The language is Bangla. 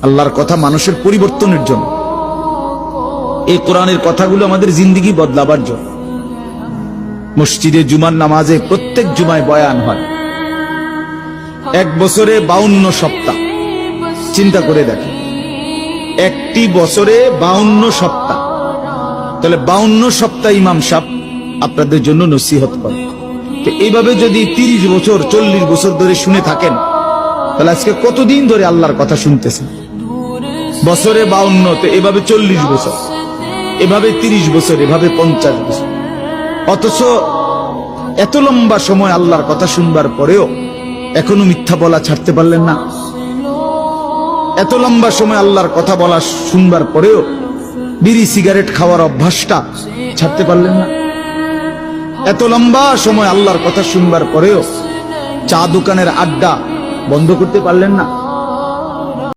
আল্লাহর কথা মানুষের পরিবর্তনের জন্য। এই কোরআনের কথাগুলো আমাদের জিন্দেগি বদলাবার জন্য। মসজিদে জুমার নামাজে প্রত্যেক জুমায় বয়ান হয়। এক বছরে 52 সপ্তাহ, চিন্তা করে দেখেন, একটি বছরে 52 সপ্তাহ। তাহলে 52 সপ্তাহ ইমাম সাহেব আপনাদের জন্য নসিহত করে। এইভাবে যদি 30 বছর 40 বছর ধরে শুনে থাকেন, তাহলে আজকে কতদিন ধরে আল্লাহর কথা শুনতেছেন? বছরে 52, তো এভাবে 40 বছর, এভাবে 30 বছর, এভাবে 50 বছর। অথচ এত লম্বা সময় আল্লাহর কথা শুনবার পরেও এখনো মিথ্যা বলা ছাড়তে পারলেন না। এত লম্বা সময় আল্লাহর কথা বলা শুনবার পরেও বিড়ি সিগারেট খাওয়ার অভ্যাসটা ছাড়তে পারলেন না। এত লম্বা সময় আল্লাহর কথা শুনবার পরেও চা দোকানের আড্ডা বন্ধ করতে পারলেন না।